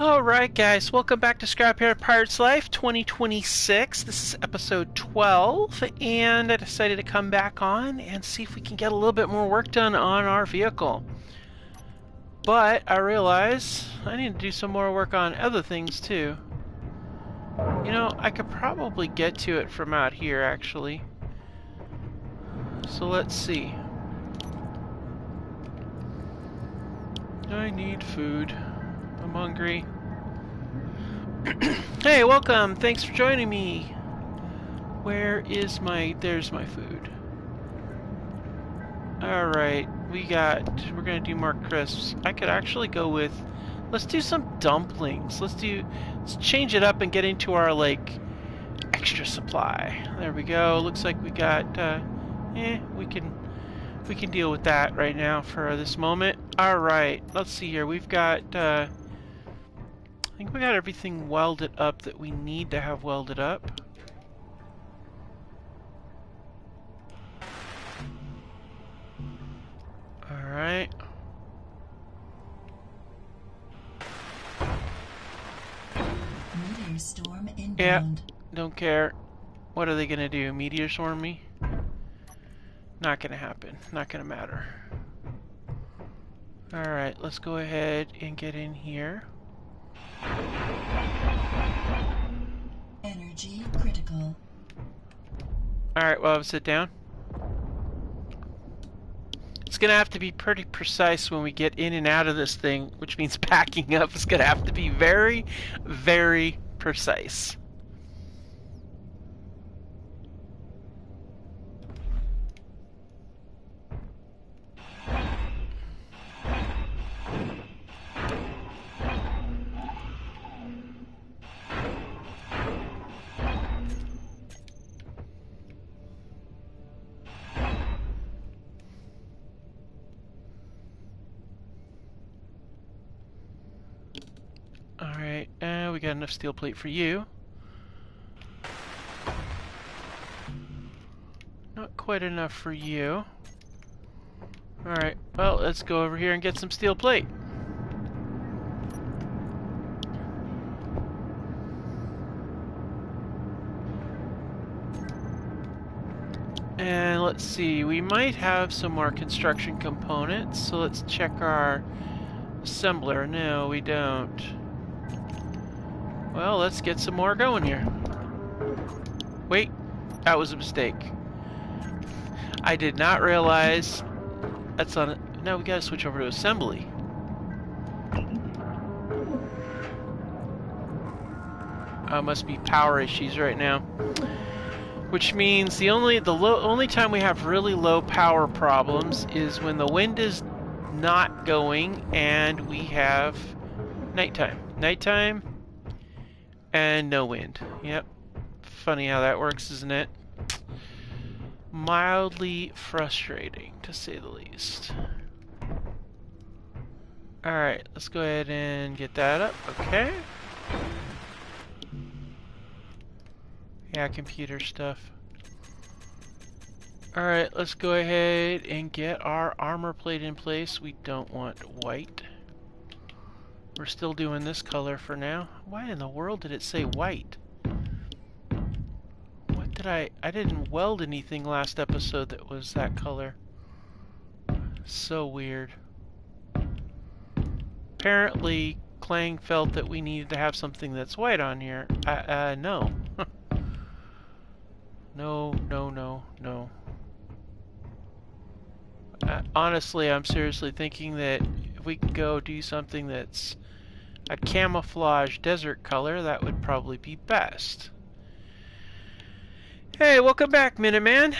Alright guys, welcome back to Scrapyard Pirate's Life 2026. This is episode 12, and I decided to come back on and see if we can get a little bit more work done on our vehicle. But I realize I need to do some more work on other things too. You know, I could probably get to it from out here actually. So let's see. I need food. I'm hungry. Hey, welcome! Thanks for joining me! Where is my... there's my food. Alright, we're gonna do more crisps. I could actually go with... let's do some dumplings. Let's change it up and get into our, like, extra supply. There we go. Looks like we got, we can deal with that right now for this moment. Alright, let's see here. We've got, I think we got everything welded up that we need to have welded up. Alright. Meteor storm inbound. Yeah, don't care. What are they gonna do? Meteor storm me? Not gonna happen. Not gonna matter. Alright, let's go ahead and get in here. Energy critical. Alright, well, sit down. It's gonna have to be pretty precise when we get in and out of this thing, which means packing up is gonna have to be very, very precise. Alright, we got enough steel plate for you. Not quite enough for you. Alright, well, let's go over here and get some steel plate. And let's see, we might have some more construction components, so let's check our assembler. No, we don't. Well, let's get some more going here. Wait, that was a mistake. I did not realize that's on it. Now we gotta switch over to assembly. Must be power issues right now. Which means the only time we have really low power problems is when the wind is not going and we have nighttime. Nighttime and no wind. Yep. Funny how that works, isn't it? Mildly frustrating, to say the least. Alright, let's go ahead and get that up. Okay. Yeah, computer stuff. Alright, let's go ahead and get our armor plate in place. We don't want white. We're still doing this color for now. Why in the world did it say white? What did I didn't weld anything last episode that was that color. So weird. Apparently, Clang felt that we needed to have something that's white on here. No. No. Honestly, I'm seriously thinking that if we can go do something that's a camouflage desert color, that would probably be best. Hey, welcome back, Minuteman.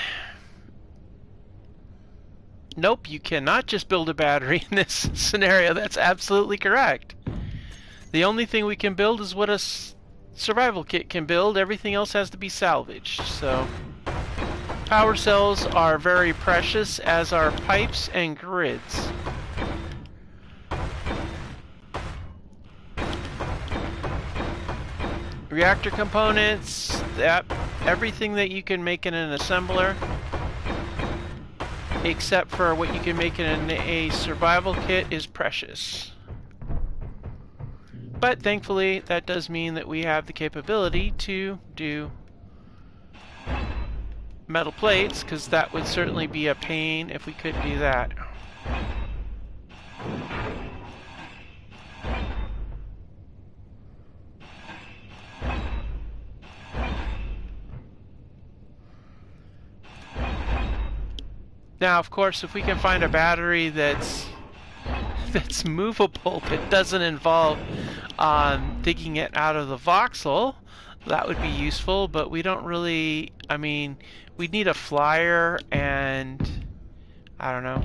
Nope, you cannot just build a battery in this scenario. That's absolutely correct. The only thing we can build is what a survival kit can build. Everything else has to be salvaged, so... Power cells are very precious, as are pipes and grids. Reactor components, everything that you can make in an assembler, except for what you can make in a survival kit, is precious. But thankfully, that does mean that we have the capability to do metal plates, because that would certainly be a pain if we couldn't do that. Now, of course, if we can find a battery that's movable, that doesn't involve digging it out of the voxel, that would be useful, but we don't really, I mean, we'd need a flyer, and I don't know,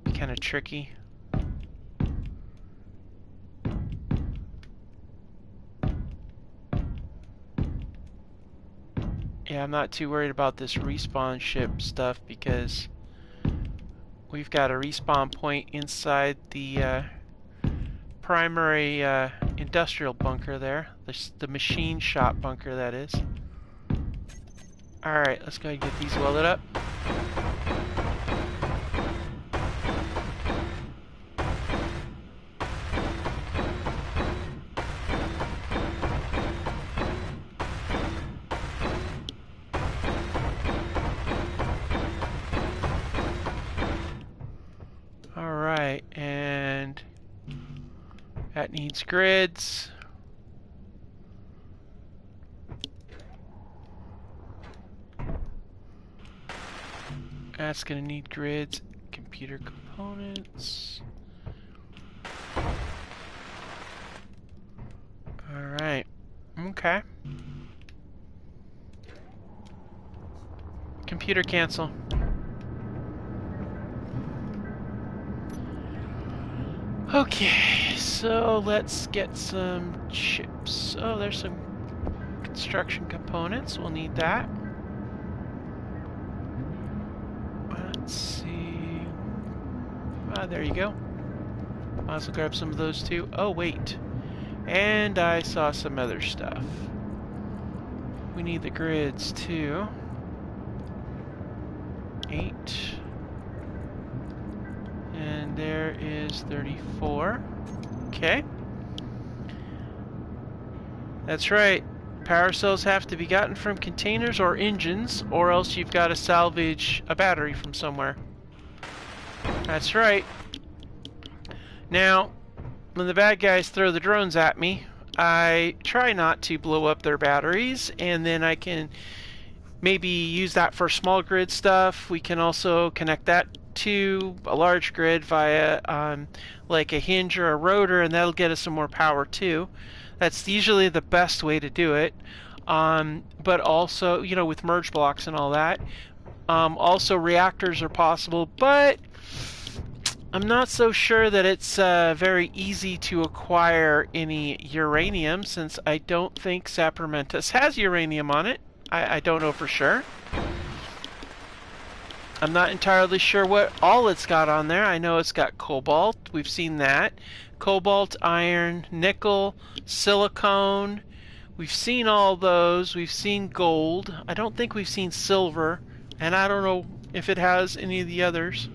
be kind of tricky. Yeah, I'm not too worried about this respawn ship stuff, because we've got a respawn point inside the primary industrial bunker there. The machine shop bunker, that is. Alright, let's go ahead and get these welded up. Alright, and that needs grids. That's going to need grids, computer components. Alright, okay. Computer cancel. Okay, so let's get some chips. Oh, there's some construction components. We'll need that. Let's see. Ah, there you go. I'll also grab some of those too. Oh, wait. And I saw some other stuff. We need the grids too. 8. And there is 34. Okay. That's right. Power cells have to be gotten from containers or engines, or else you've got to salvage a battery from somewhere. That's right. Now, when the bad guys throw the drones at me, I try not to blow up their batteries, and then I can maybe use that for small grid stuff. We can also connect that to a large grid via like a hinge or a rotor, and that'll get us some more power too. That's usually the best way to do it. But also, you know, with merge blocks and all that. Also, reactors are possible, but I'm not so sure that it's very easy to acquire any uranium, since I don't think Sapermentus has uranium on it. I don't know for sure. I'm not entirely sure what all it's got on there. I know it's got cobalt. We've seen that. Cobalt, iron, nickel, silicone. We've seen all those. We've seen gold. I don't think we've seen silver. And I don't know if it has any of the others.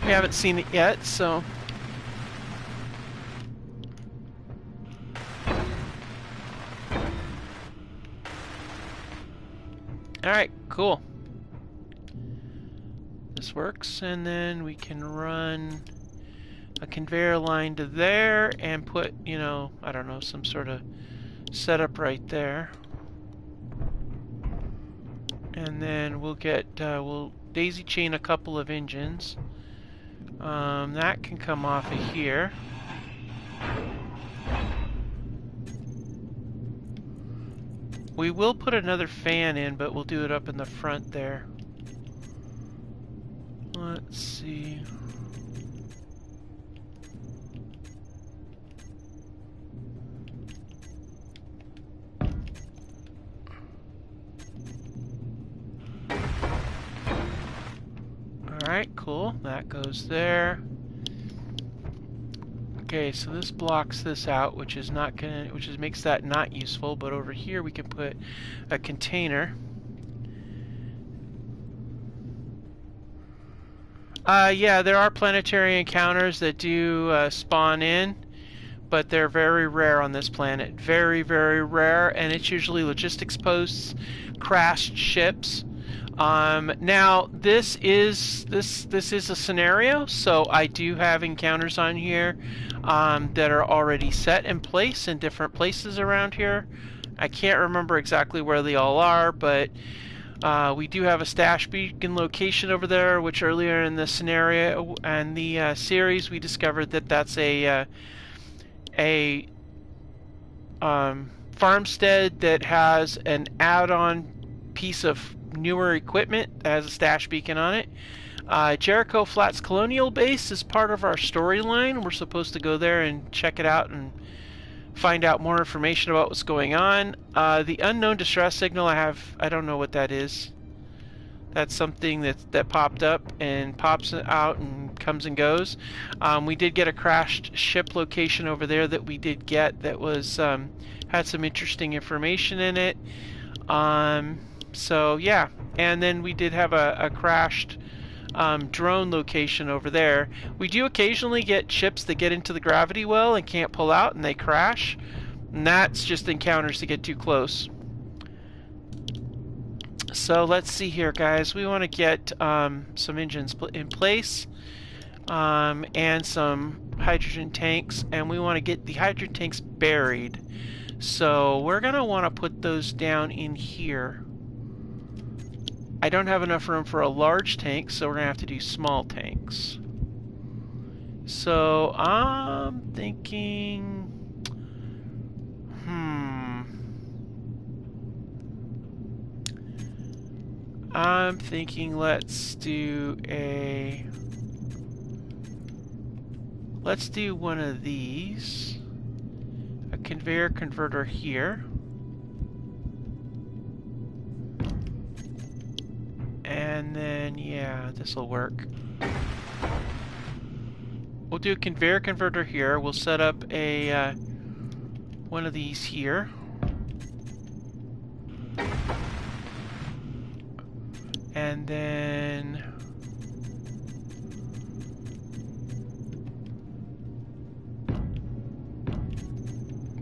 We haven't seen it yet, so... Alright, cool. This works, and then we can run a conveyor line to there and put, you know, I don't know, some sort of setup right there. And then we'll get, we'll daisy chain a couple of engines. That can come off of here. We will put another fan in, but we'll do it up in the front there. Let's see. Alright, cool. That goes there. Okay, so this blocks this out, which is not gonna, makes that not useful, but over here we can put a container. Yeah, there are planetary encounters that do spawn in, but they're very rare on this planet. Very, very rare, and it's usually logistics posts, crashed ships. Now this is a scenario, so I do have encounters on here that are already set in place in different places around here. I can't remember exactly where they all are, but we do have a stash beacon location over there, which earlier in the scenario and the series we discovered that that's a farmstead that has an add-on piece of newer equipment that has a stash beacon on it. Jericho Flats Colonial Base is part of our storyline. We're supposed to go there and check it out and find out more information about what's going on. The unknown distress signal, I don't know what that is. That's something that popped up and pops out and comes and goes. We did get a crashed ship location over there that we did get that was had some interesting information in it. So yeah, and then we did have a crashed drone location over there. We do occasionally get ships that get into the gravity well and can't pull out and they crash, and that's just encounters that get too close. So let's see here, guys. We want to get some engines in place and some hydrogen tanks, and we want to get the hydrogen tanks buried. So we're going to want to put those down in here. I don't have enough room for a large tank, so we're going to have to do small tanks. So I'm thinking... I'm thinking let's do one of these. A conveyor converter here. And then, yeah, this will work. We'll do a conveyor converter here. We'll set up a one of these here. And then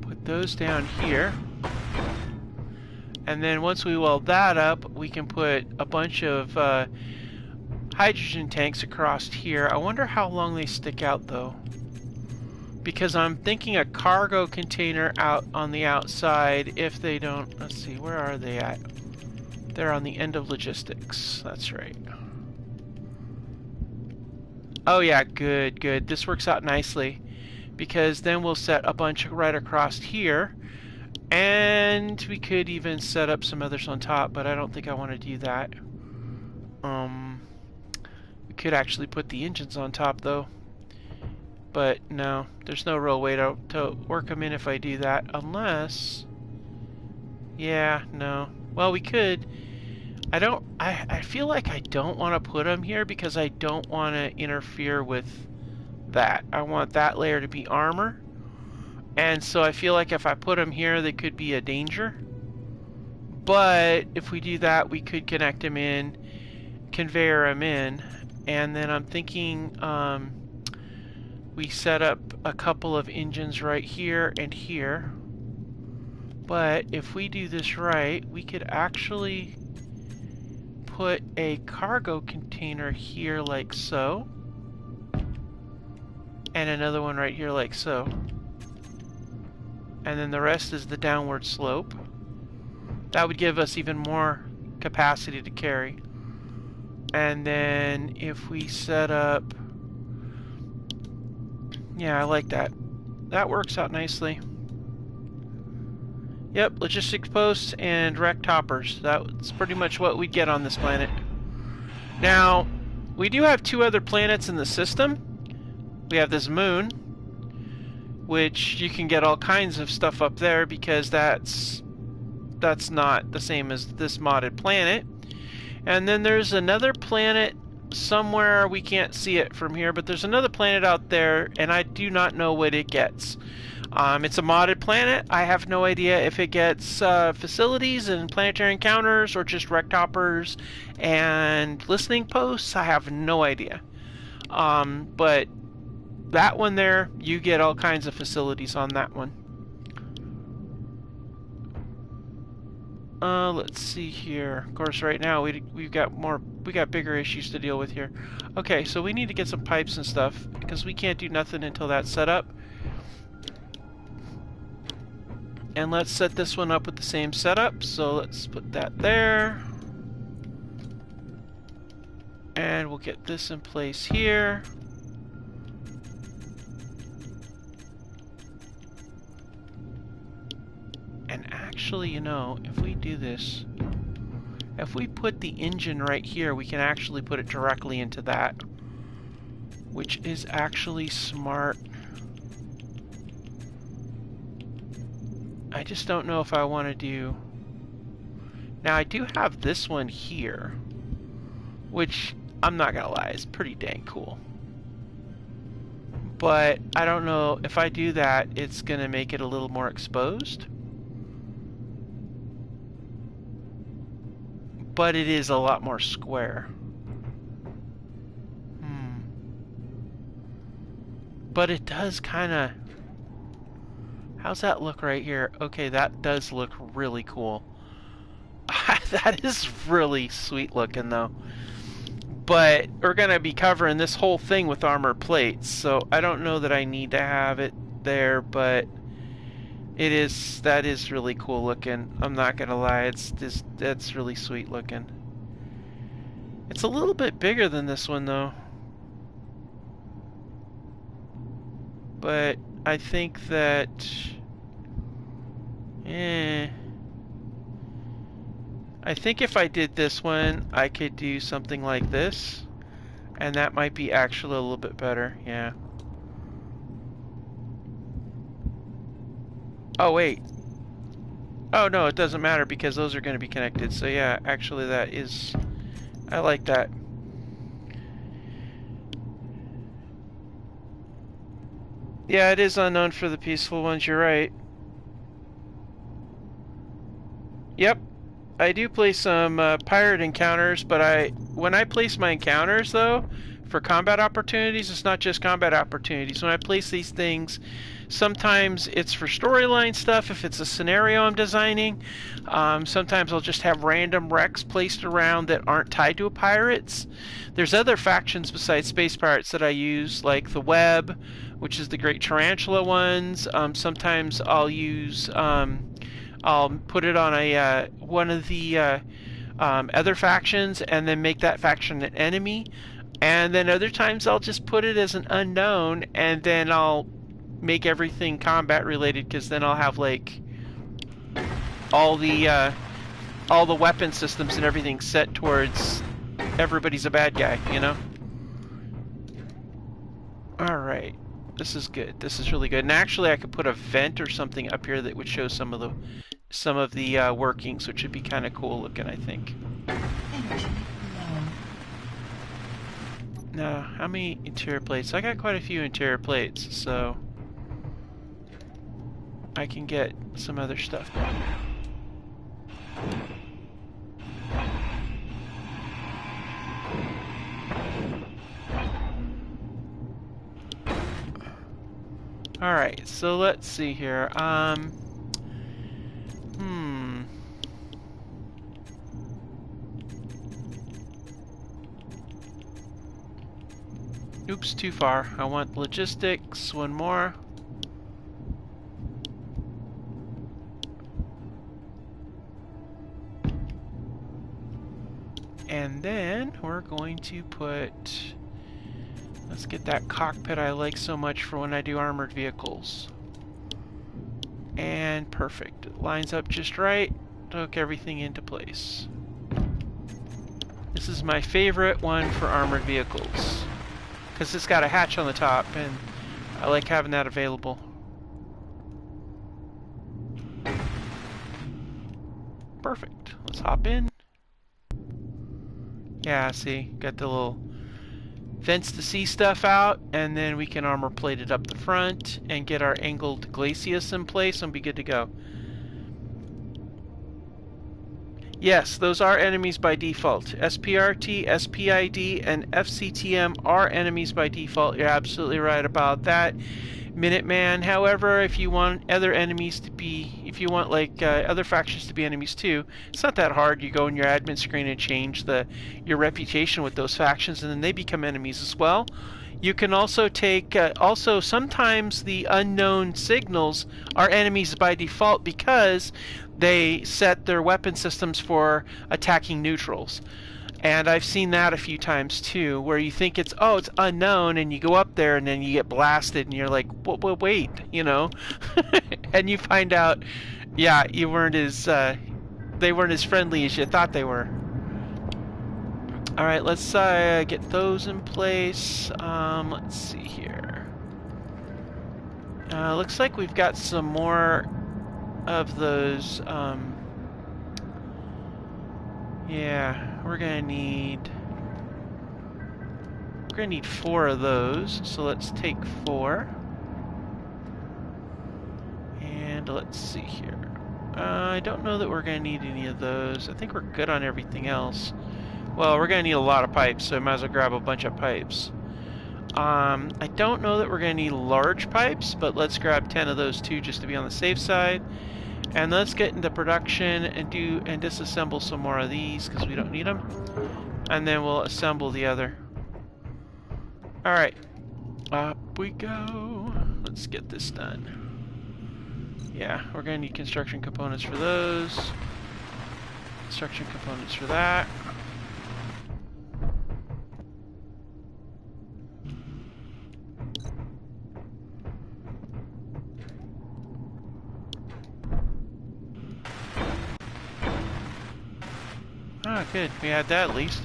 put those down here. And then once we weld that up, we can put a bunch of hydrogen tanks across here. I wonder how long they stick out though, because I'm thinking a cargo container out on the outside. If they don't, let's see, where are they at? They're on the end of logistics. That's right. Oh yeah, good, good. This works out nicely, because then we'll set a bunch right across here, and we could even set up some others on top, but I don't think I want to do that. We could actually put the engines on top though, but no, there's no real way to work them in if I do that, unless... Yeah, no. Well, we could. I feel like I don't want to put them here because I don't want to interfere with that. I want that layer to be armor. And so I feel like if I put them here, they could be a danger. But if we do that, we could connect them in, conveyor them in, and then I'm thinking we set up a couple of engines right here and here. But if we do this right, we could actually put a cargo container here like so, and another one right here like so, and then the rest is the downward slope. That would give us even more capacity to carry. And then if we set up, yeah, I like that. That works out nicely. Yep, logistics posts and wrecked hoppers. That's pretty much what we get on this planet. Now, we do have two other planets in the system. We have this moon, which you can get all kinds of stuff up there because that's not the same as this modded planet. And then there's another planet somewhere, we can't see it from here, but there's another planet out there, and I do not know what it gets. It's a modded planet. I have no idea if it gets facilities and planetary encounters or just wrecked hoppers and listening posts. I have no idea. But that one there, you get all kinds of facilities on that one. Let's see here. Of course, right now we got bigger issues to deal with here. Okay, so we need to get some pipes and stuff because we can't do nothing until that's set up. And let's set this one up with the same setup. So let's put that there. And we'll get this in place here. And actually, you know, if we do this, if we put the engine right here, we can actually put it directly into that, which is actually smart. I just don't know if I want to do... Now, I do have this one here, which, I'm not gonna lie, is pretty dang cool. But I don't know, if I do that, it's gonna make it a little more exposed. But it is a lot more square. But it does kind of... How's that look right here? Okay, that does look really cool. That is really sweet looking, though. But we're going to be covering this whole thing with armor plates, so I don't know that I need to have it there, but that is really cool looking. I'm not going to lie, that's really sweet looking. It's a little bit bigger than this one, though. But I think that... I think if I did this one, I could do something like this. And that might be actually a little bit better, yeah. Oh, wait. Oh, no, it doesn't matter because those are going to be connected. So, yeah, actually that is... I like that. Yeah, it is unknown for the peaceful ones, you're right. Yep. I do place some pirate encounters, but when I place my encounters, though, for combat opportunities, it's not just combat opportunities. When I place these things, sometimes it's for storyline stuff, if it's a scenario I'm designing. Sometimes I'll just have random wrecks placed around that aren't tied to a pirates. There's other factions besides Space Pirates that I use, like the Web, which is the Great Tarantula ones. Sometimes I'll use... I'll put it on a one of the other factions and then make that faction an enemy. And then other times I'll just put it as an unknown and then I'll make everything combat related, because then I'll have like all the weapon systems and everything set towards everybody's a bad guy, you know? Alright. This is good. This is really good. And actually I could put a vent or something up here that would show some of the workings, which would be kind of cool looking, I think. Energy low. Now, how many interior plates? I got quite a few interior plates, so I can get some other stuff. Alright, so let's see here. Oops, too far. I want logistics, one more. And then we're going to put... Let's get that cockpit I like so much for when I do armored vehicles. And perfect. It lines up just right. Took everything into place. This is my favorite one for armored vehicles, because it's got a hatch on the top, and I like having that available. Perfect. Let's hop in. Yeah, see, got the little vents to see stuff out, and then we can armor plate it up the front and get our angled glacis in place and be good to go. Yes, those are enemies by default. SPRT, SPID, and FCTM are enemies by default. You're absolutely right about that. Minuteman, however, if you want other enemies to be, if you want like other factions to be enemies too, it's not that hard. You go in your admin screen and change your reputation with those factions, and then they become enemies as well. You can also take, also sometimes the unknown signals are enemies by default because they set their weapon systems for attacking neutrals. And I've seen that a few times too, where you think it's unknown, and you go up there and then you get blasted, and you're like, wait, you know, and you find out, yeah, you weren't as they weren't as friendly as you thought they were. All right, let's get those in place. Let's see here. Looks like we've got some more of those. Yeah, we're gonna need 4 of those. So let's take 4. And let's see here. I don't know that we're gonna need any of those. I think we're good on everything else. Well, we're gonna need a lot of pipes, so I might as well grab a bunch of pipes. I don't know that we're gonna need large pipes, but let's grab 10 of those too, just to be on the safe side. And let's get into production and disassemble some more of these because we don't need them. And then we'll assemble the other. Alright, up we go. Let's get this done. Yeah, we're going to need construction components for those. Construction components for that. Oh, good. We had that at least.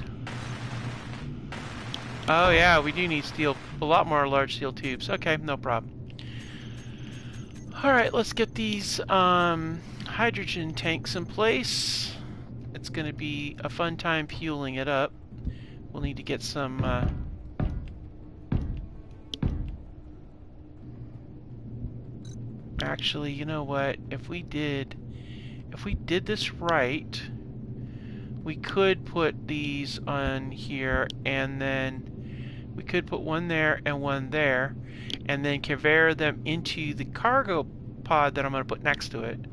Oh, yeah, we do need steel. A lot more large steel tubes. Okay, no problem. Alright, let's get these hydrogen tanks in place. It's going to be a fun time fueling it up. We'll need to get some... Actually, you know what? If we did this right... We could put these on here, and then we could put one there and one there, and then conveyor them into the cargo pod that I'm going to put next to it.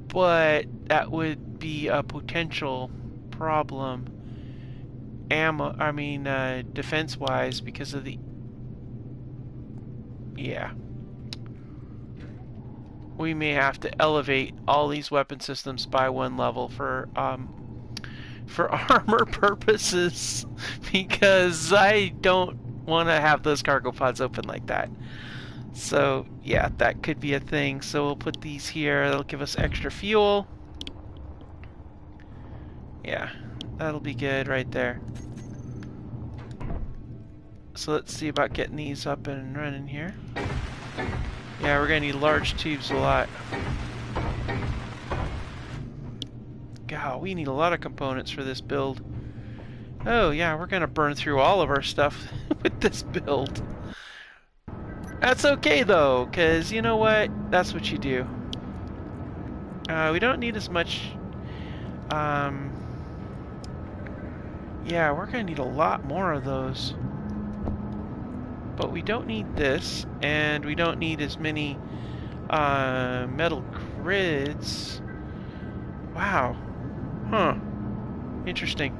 But that would be a potential problem, defense-wise, because of the... Yeah. We may have to elevate all these weapon systems by 1 level for armor purposes, because I don't want to have those cargo pods open like that. So yeah, that could be a thing. So we'll put these here. That'll give us extra fuel. Yeah, that'll be good right there. So let's see about getting these up and running here. Yeah, we're gonna need large tubes a lot. God, we need a lot of components for this build. Oh yeah, we're gonna burn through all of our stuff with this build. That's okay though, because you know what? That's what you do. We don't need as much... Yeah, we're gonna need a lot more of those. But we don't need this, and we don't need as many metal grids. Wow. Huh. Interesting.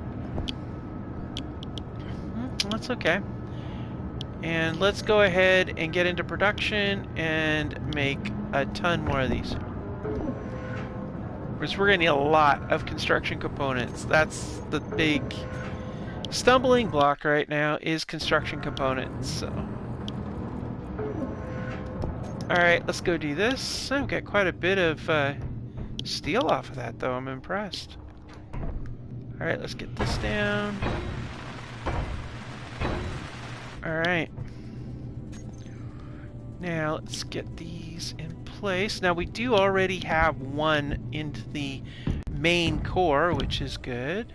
That's okay. And let's go ahead and get into production and make a ton more of these. Because we're going to need a lot of construction components. That's the big stumbling block right now, is construction components. So, alright, let's go do this. I've got quite a bit of steel off of that though. I'm impressed. Alright, let's get this down. Alright. Now let's get these in place. Now we do already have one into the main core, which is good.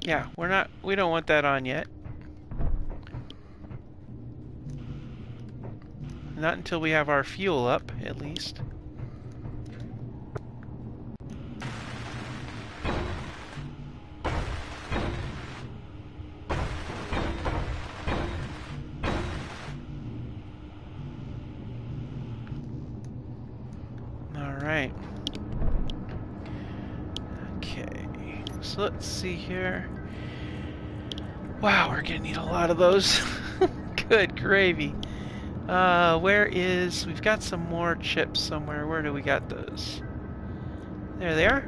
Yeah, we don't want that on yet. Not until we have our fuel up, at least. Alright. Okay, so let's see here. Wow, we're gonna need a lot of those. Good gravy. We've got some more chips somewhere. Where do we got those? There they are.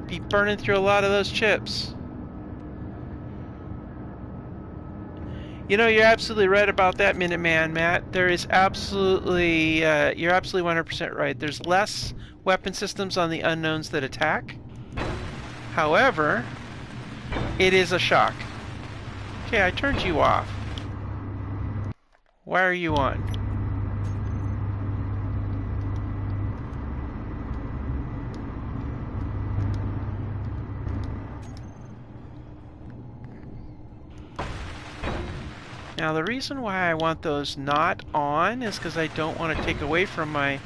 Be burning through a lot of those chips. You know, you're absolutely right about that, Minuteman, Matt. There is absolutely, you're absolutely 100% right. There's less weapon systems on the unknowns that attack. However, it is a shock. Okay, I turned you off. Why are you on? Now the reason why I want those not on is because I don't want to take away from my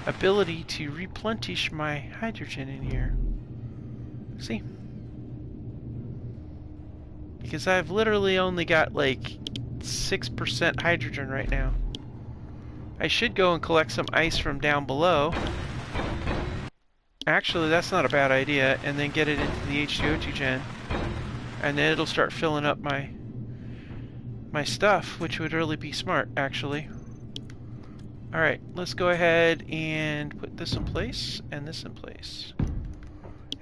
ability to replenish my hydrogen in here. See? Because I've literally only got like 6% hydrogen right now. I should go and collect some ice from down below. Actually, that's not a bad idea, and then get it into the H2O2 gen. And then it'll start filling up my stuff, which would really be smart, actually. Alright, let's go ahead and put this in place, and this in place.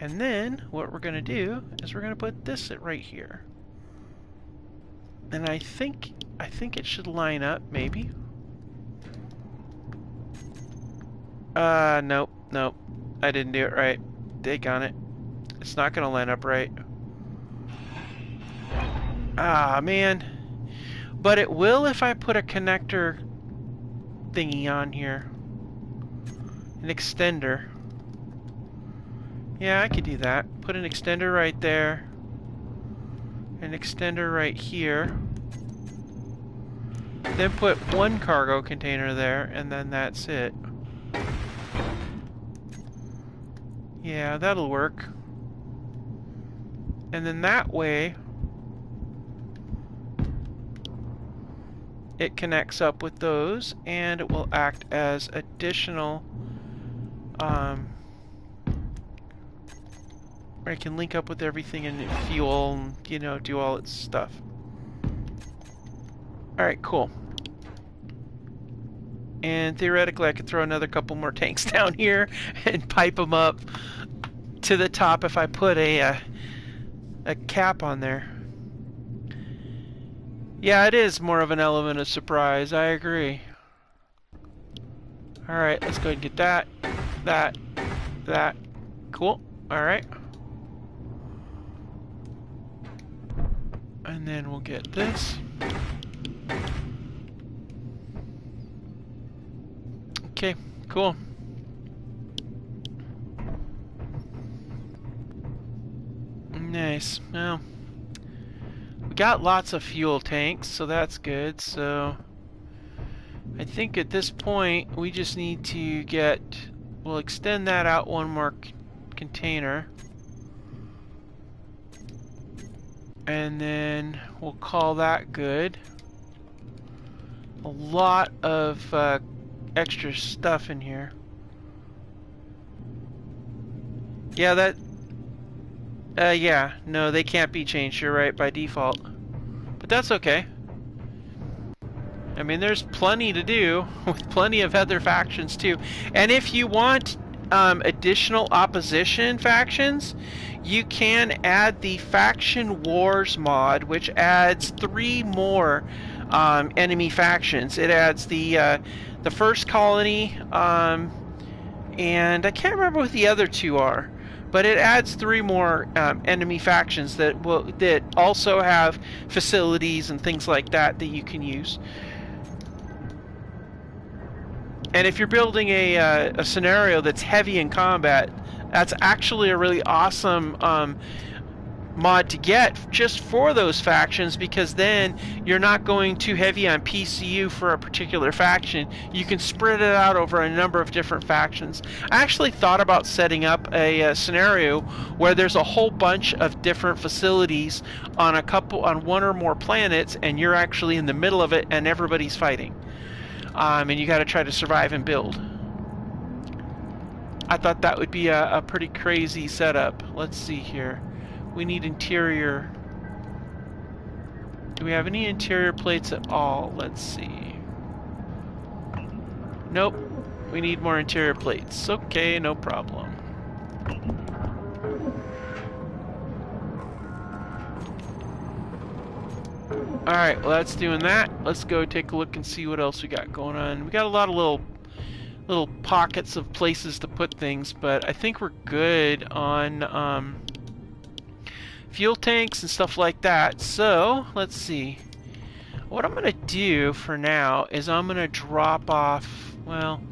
And then, what we're going to do is we're going to put this right here. And I think it should line up, maybe. Nope. I didn't do it right. Daggone it. It's not going to line up right. Ah, man. But it will if I put a connector thingy on here. An extender. Yeah, I could do that. Put an extender right there. An extender right here. Then put one cargo container there, and then that's it. Yeah, that'll work. And then that way it connects up with those, and it will act as additional where it can link up with everything and fuel and, you know, do all its stuff. Alright, cool. And theoretically I could throw another couple more tanks down here and pipe them up to the top if I put a cap on there. Yeah, it is more of an element of surprise. I agree. Alright, let's go ahead and get that. Cool. Alright. And then we'll get this. Okay, cool. Nice. Well, we got lots of fuel tanks, so that's good. So I think at this point we just need to we'll extend that out one more container. And then we'll call that good. A lot of extra stuff in here. Yeah, yeah, no, they can't be changed, you're right, by default. But that's okay. I mean, there's plenty to do, with plenty of other factions too. And if you want additional opposition factions, you can add the Faction Wars mod, which adds 3 more enemy factions. It adds the first colony, and I can't remember what the other 2 are. But it adds 3 more enemy factions that also have facilities and things like that you can use. And if you're building a scenario that's heavy in combat, That's actually a really awesome mod to get just for those factions, because then you're not going too heavy on PCU for a particular faction. You can spread it out over a number of different factions. I actually thought about setting up a scenario where there's a whole bunch of different facilities on one or more planets, and you're actually in the middle of it and everybody's fighting. And you got to try to survive and build. I thought that would be a pretty crazy setup. Let's see here. We need interior. Do we have any interior plates at all? Let's see. Nope. We need more interior plates. Okay, no problem. Alright, well that's doing that. Let's go take a look and see what else we got going on. We got a lot of little pockets of places to put things, but I think we're good on fuel tanks and stuff like that. So let's see. What I'm gonna do for now is I'm gonna drop off, well,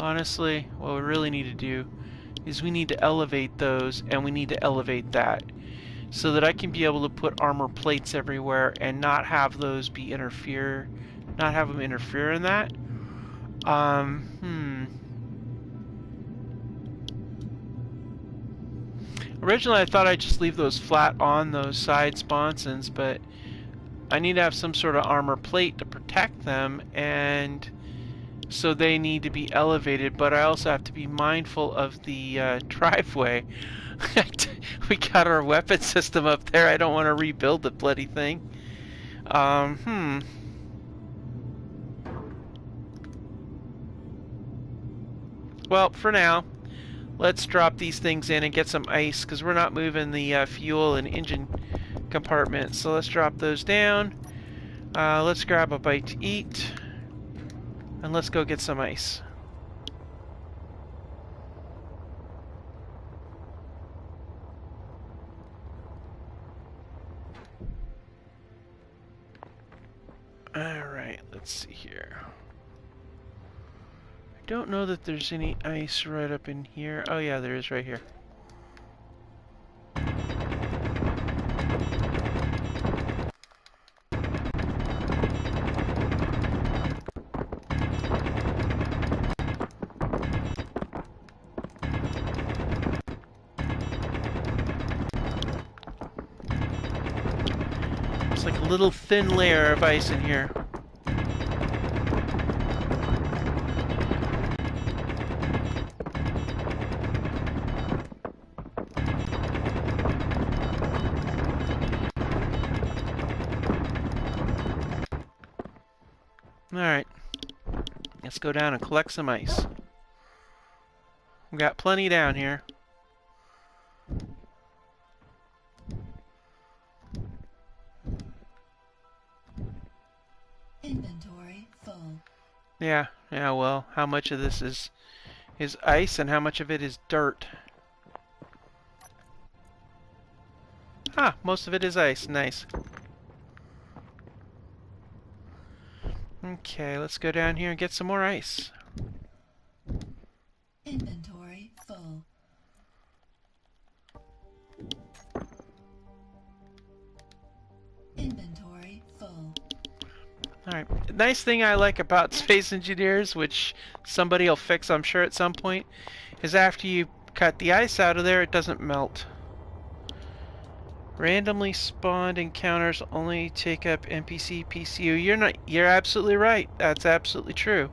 honestly, what we really need to do is we need to elevate those, and we need to elevate that, so that I can be able to put armor plates everywhere and not have those be not have them interfere in that. Originally I thought I'd just leave those flat on those side sponsons, but I need to have some sort of armor plate to protect them, and so they need to be elevated, but I also have to be mindful of the driveway. We got our weapon system up there. I don't want to rebuild the bloody thing. Well, for now, let's drop these things in and get some ice, because we're not moving the fuel and engine compartments. So let's drop those down. Let's grab a bite to eat, and let's go get some ice. Alright, let's see here. I don't know that there's any ice right up in here. Oh yeah, there is right here. It's like a little thin layer of ice in here. Alright, let's go down and collect some ice. We got plenty down here. Inventory full. Yeah, well, how much of this is ice and how much of it is dirt? Ah, most of it is ice. Nice. Okay, let's go down here and get some more ice. Inventory full. Inventory full. Alright, nice thing I like about Space Engineers, which somebody will fix I'm sure at some point, is after you cut the ice out of there, it doesn't melt. Randomly spawned encounters only take up NPC PCU. You're absolutely right. That's absolutely true.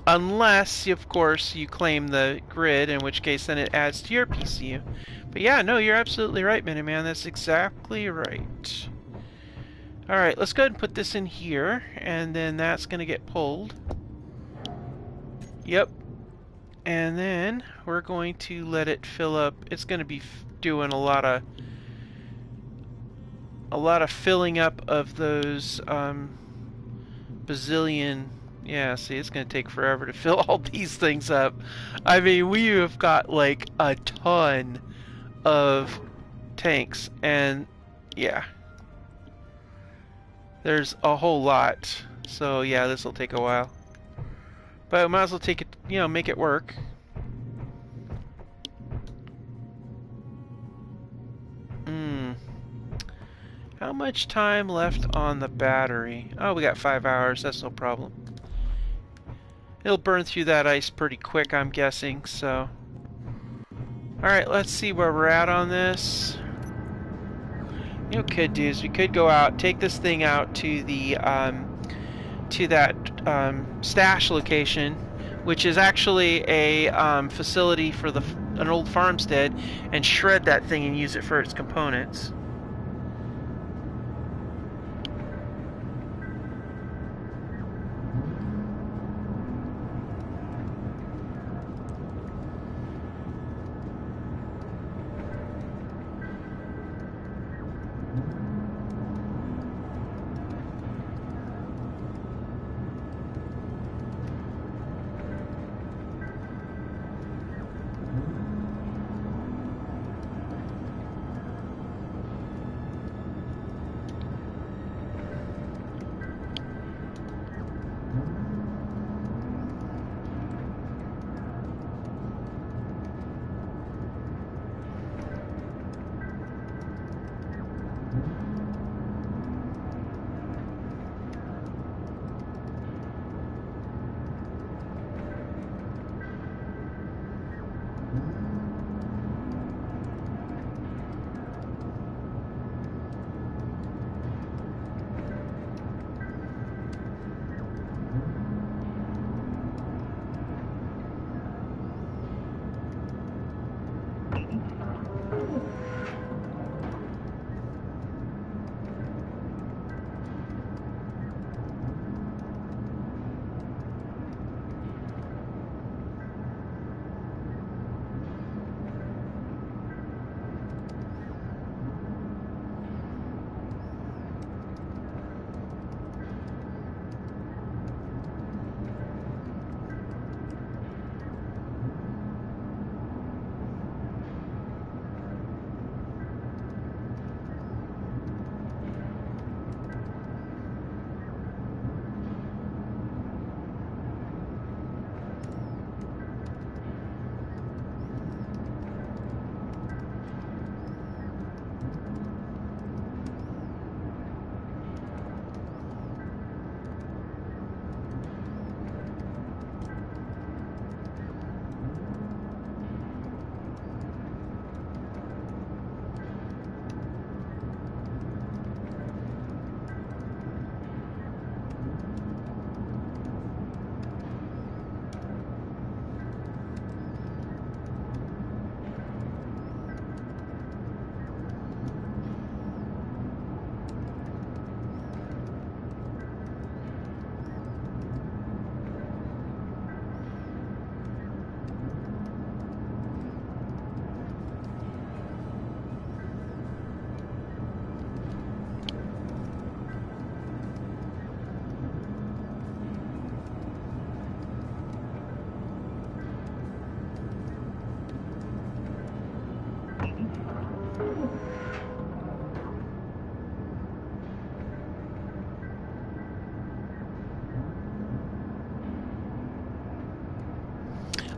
Unless, of course, you claim the grid, in which case then it adds to your PCU. But yeah, no, you're absolutely right, Miniman. That's exactly right. Alright, let's go ahead and put this in here, and then that's going to get pulled. Yep. And then we're going to let it fill up. It's going to be doing a lot of filling up of those bazillion. Yeah, see, it's going to take forever to fill all these things up. I mean, we have got like a ton of tanks, and yeah, there's a whole lot So yeah, this will take a while. But we might as well take it, you know, make it work. How much time left on the battery? Oh, we got 5 hours. That's no problem. It'll burn through that ice pretty quick, I'm guessing, so... Alright, let's see where we're at on this. You know what we could do is we could go out, take this thing out to the, to that stash location, which is actually a facility for an old farmstead, and shred that thing and use it for its components.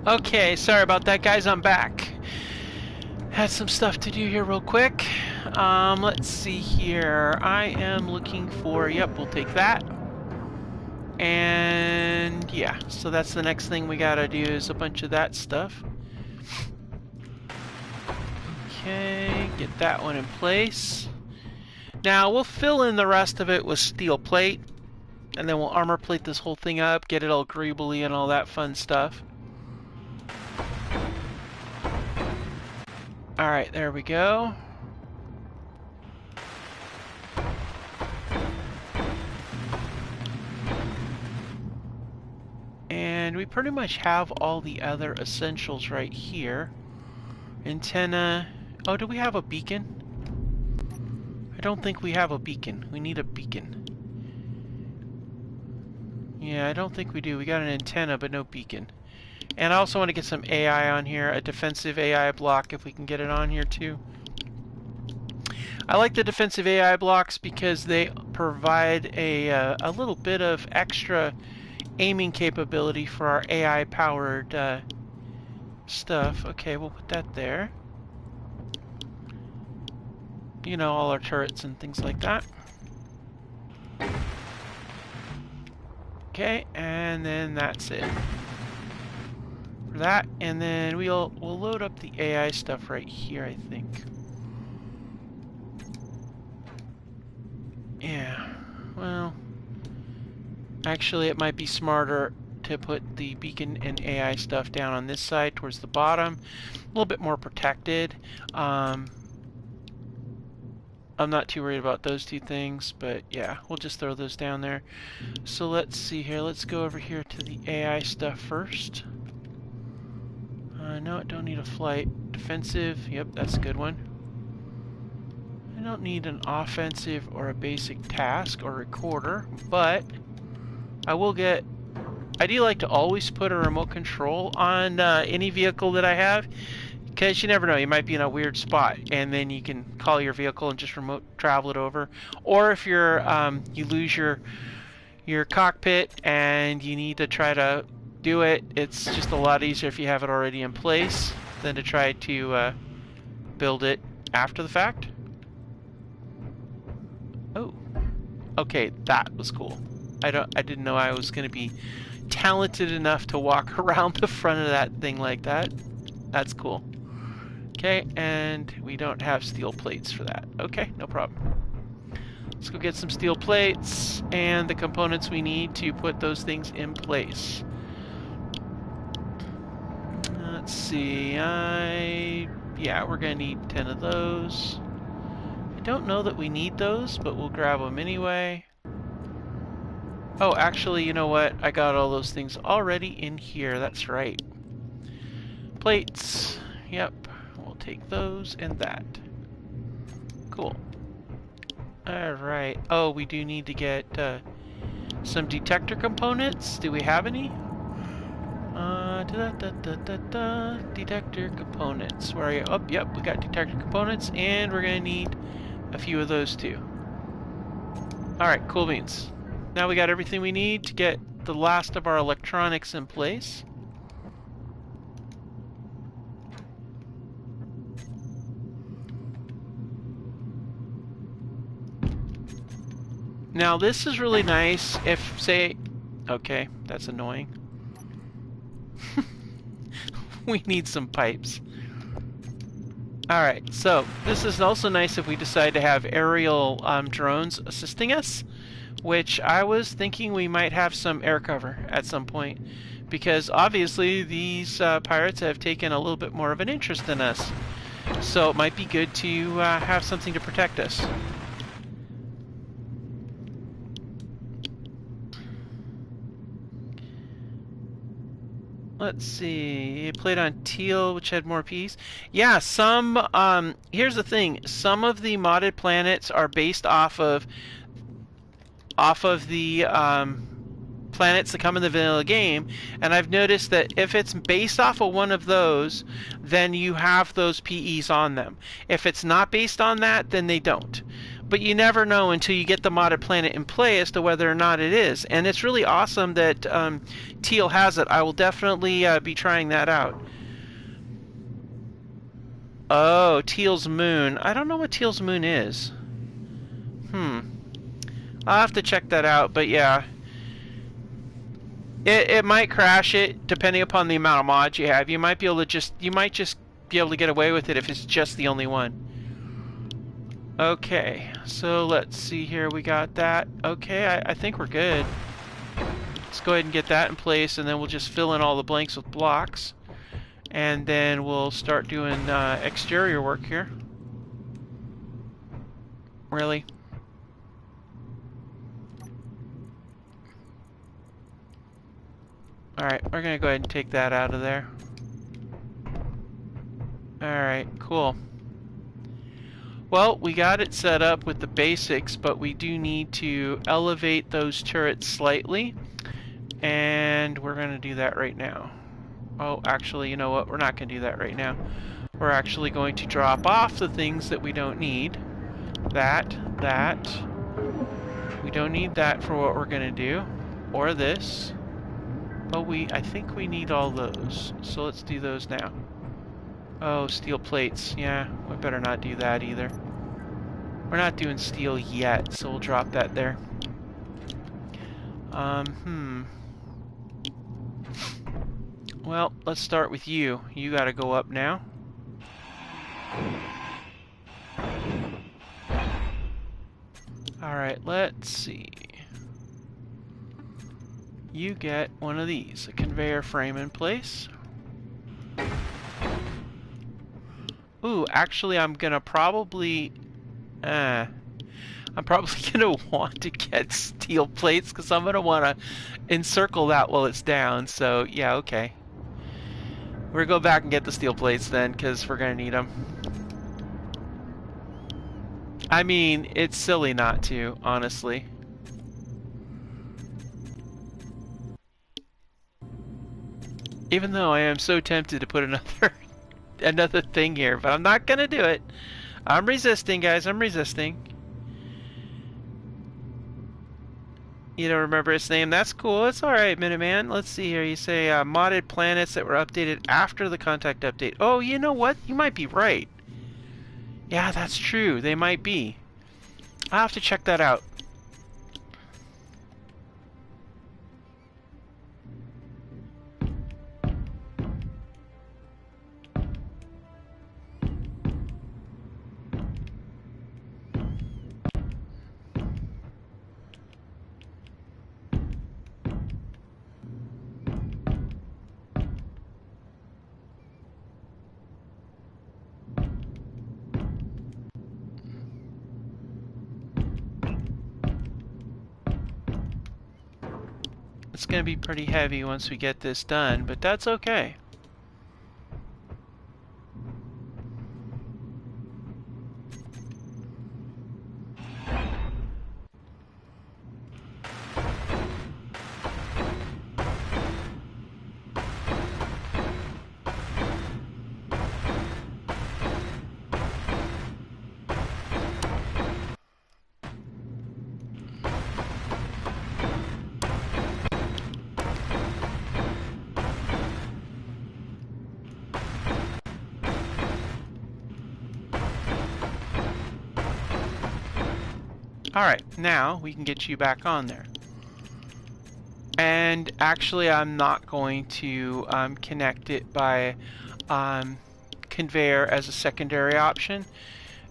Okay, sorry about that, guys. I'm back. Had some stuff to do here real quick. Let's see here. I am looking for... Yep, we'll take that. And yeah, so that's the next thing we gotta do is a bunch of that stuff. Okay, get that one in place. Now we'll fill in the rest of it with steel plate, and then we'll armor plate this whole thing up, get it all greebly and all that fun stuff. Alright, there we go. And we pretty much have all the other essentials right here. Antenna. Oh, do we have a beacon? I don't think we have a beacon. We need a beacon. Yeah, I don't think we do. We got an antenna, but no beacon. And I also want to get some AI on here, a defensive AI block, if we can get it on here too. I like the defensive AI blocks because they provide a little bit of extra aiming capability for our AI-powered stuff. Okay, we'll put that there. You know, all our turrets and things like that. Okay, and then that's it for that. And then we'll load up the AI stuff right here, I think. Yeah, well, actually it might be smarter to put the beacon and AI stuff down on this side towards the bottom, a little bit more protected. I'm not too worried about those two things, but yeah, we'll just throw those down there. So let's see here, let's go over here to the AI stuff first. No, I don't need a flight. Defensive, yep, that's a good one. I don't need an offensive or a basic task or recorder, but I will get... I do like to always put a remote control on any vehicle that I have, because you never know, you might be in a weird spot, and then you can call your vehicle and just remote travel it over. Or if you're you lose your cockpit and you need to try to do it, it's just a lot easier if you have it already in place than to try to build it after the fact. Oh, okay, that was cool. I didn't know I was going to be talented enough to walk around the front of that thing like that. That's cool. Okay, and we don't have steel plates for that. Okay, no problem. Let's go get some steel plates and the components we need to put those things in place. Let's see, yeah, we're gonna need 10 of those. I don't know that we need those, but we'll grab them anyway. Oh, actually, you know what? I got all those things already in here. That's right. Plates. Yep. We'll take those and that. Cool. Alright. Oh, we do need to get some detector components. Do we have any? Detector components. Where are you? Oh, yep. We got detector components, and we're going to need a few of those too. Alright, cool beans. Now we got everything we need to get the last of our electronics in place. Now this is really nice if, say... Okay, that's annoying. We need some pipes. Alright, so this is also nice if we decide to have aerial drones assisting us, which I was thinking we might have some air cover at some point, because obviously these pirates have taken a little bit more of an interest in us. So it might be good to have something to protect us. Let's see, it played on teal, which had more peace. Yeah, some, here's the thing, some of the modded planets are based off of the planets that come in the vanilla game, and I've noticed that if it's based off of one of those, then you have those PEs on them. If it's not based on that, then they don't. But you never know until you get the modded planet in play as to whether or not it is. And it's really awesome that Teal has it. I will definitely be trying that out. Oh, Teal's moon. I don't know what Teal's moon is. I'll have to check that out, but yeah. It might crash it depending upon the amount of mods you have. You might be able to you might just be able to get away with it if it's just the only one. Okay, so let's see here. We got that. Okay, I think we're good. Let's go ahead and get that in place, and then we'll just fill in all the blanks with blocks. And then we'll start doing exterior work here. Really? Alright, we're gonna go ahead and take that out of there. Alright, cool. Well, we got it set up with the basics, but we do need to elevate those turrets slightly. And we're gonna do that right now. Oh, actually, you know what? We're not gonna do that right now. We're actually going to drop off the things that we don't need. That. We don't need that for what we're gonna do, or this. But I think we need all those. So let's do those now. Oh, steel plates. Yeah, we better not do that either. We're not doing steel yet, so we'll drop that there. Well, let's start with you. You gotta go up now. Alright, let's see. You get one of these, a conveyor frame in place. Ooh, actually I'm gonna probably... I'm probably gonna want to get steel plates because I'm gonna want to encircle that while it's down, so yeah, okay. We're gonna go back and get the steel plates then, because we're gonna need them. I mean, it's silly not to, honestly. Even though I am so tempted to put another thing here, but I'm not gonna do it. I'm resisting, guys. I'm resisting. You don't remember its name? That's cool. It's alright, Minuteman. Let's see here. You say modded planets that were updated after the contact update. Oh, you know what? You might be right. Yeah, that's true. They might be. I'll have to check that out. It's going to be pretty heavy once we get this done, but that's okay. Alright, now we can get you back on there. And actually I'm not going to connect it by conveyor as a secondary option.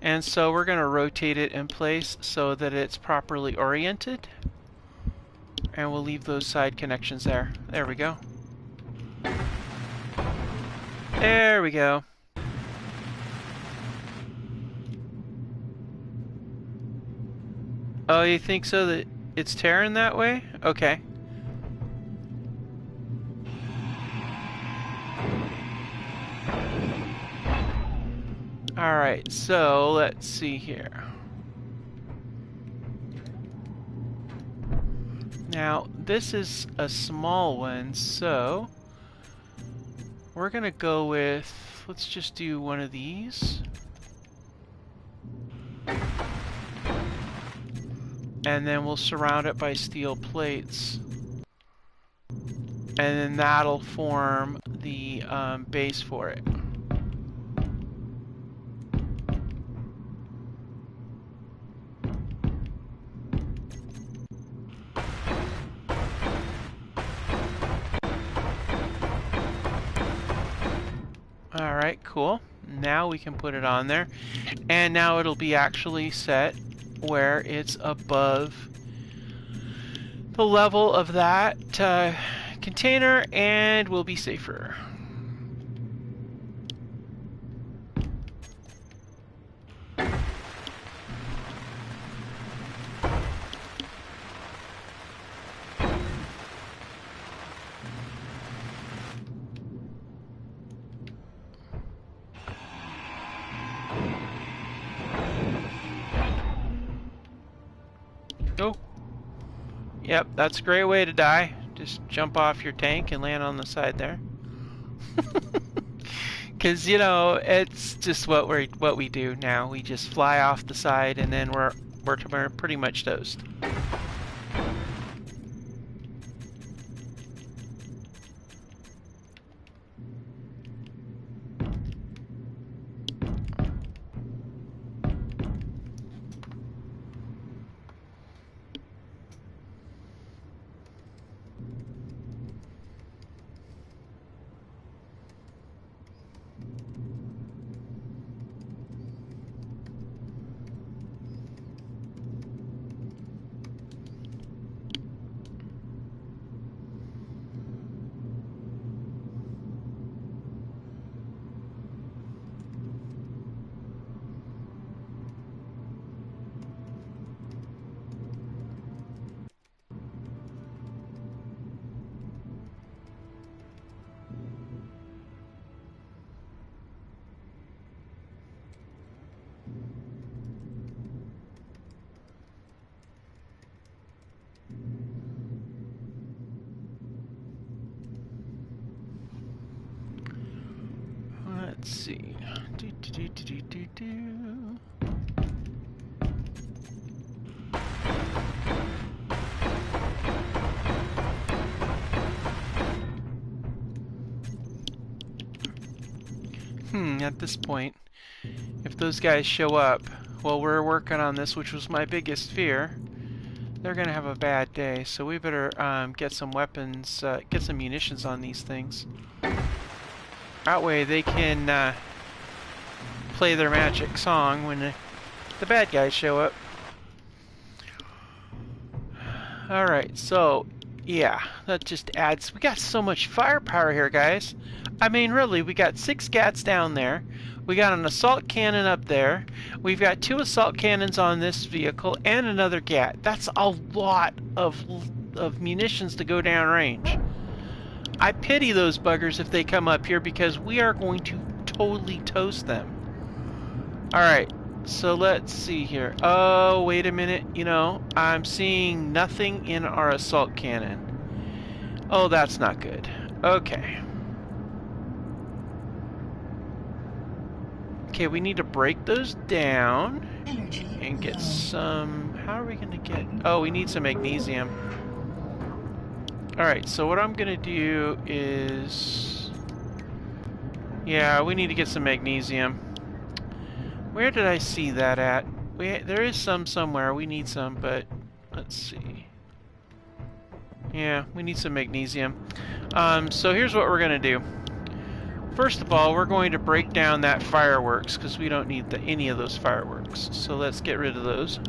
And so we're going to rotate it in place so that it's properly oriented. And we'll leave those side connections there. There we go. There we go. Oh, you think so that it's tearing that way? Okay. Alright, so let's see here. Now, this is a small one, so we're gonna go with, let's just do one of these. And then we'll surround it by steel plates. And then that'll form the base for it. Alright, cool. Now we can put it on there. And now it'll be actually set where it's above the level of that container and will be safer. Oh. Yep, that's a great way to die. Just jump off your tank and land on the side there. Because, you know, it's just what we do now. We just fly off the side and then we're pretty much toast. see. Do. At this point, if those guys show up while we're working on this, which was my biggest fear, they're gonna have a bad day. So we better get some weapons, get some munitions on these things. That way they can play their magic song when the bad guys show up. Alright, so yeah, that just adds. We got so much firepower here, guys. I mean, really, we got 6 gats down there. We got an assault cannon up there. We've got 2 assault cannons on this vehicle and another gat. That's a lot of munitions to go down range. I pity those buggers if they come up here because we are going to totally toast them. Alright, so let's see here. Oh, wait a minute. You know, I'm seeing nothing in our assault cannon. Oh, that's not good. Okay. Okay, we need to break those down and get some. How are we going to get? Oh, we need some magnesium. Alright, so what I'm going to do is. Yeah, we need to get some magnesium. Where did I see that at? There is some somewhere. We need some, but let's see. Yeah, we need some magnesium. So here's what we're going to do. First of all, we're going to break down that fireworks because we don't need any of those fireworks. So let's get rid of those.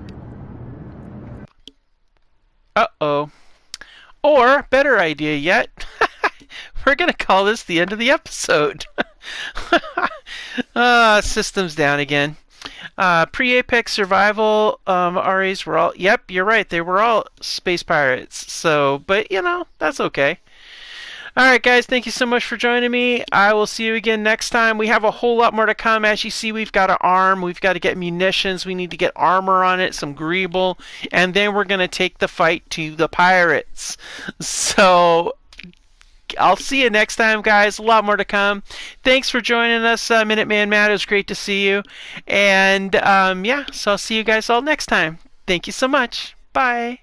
Uh-oh. Or, better idea yet, we're going to call this the end of the episode. System's down again. Pre-Apex Survival RAs were all... Yep, you're right. They were all space pirates. So, but, you know, that's okay. Alright guys, thank you so much for joining me. I will see you again next time. We have a whole lot more to come. As you see, we've got an arm, we've got to get munitions, we need to get armor on it, some greeble, and then we're going to take the fight to the pirates. So, I'll see you next time, guys. A lot more to come. Thanks for joining us, Minuteman Matt. It was great to see you. And, yeah, so I'll see you guys all next time. Thank you so much. Bye.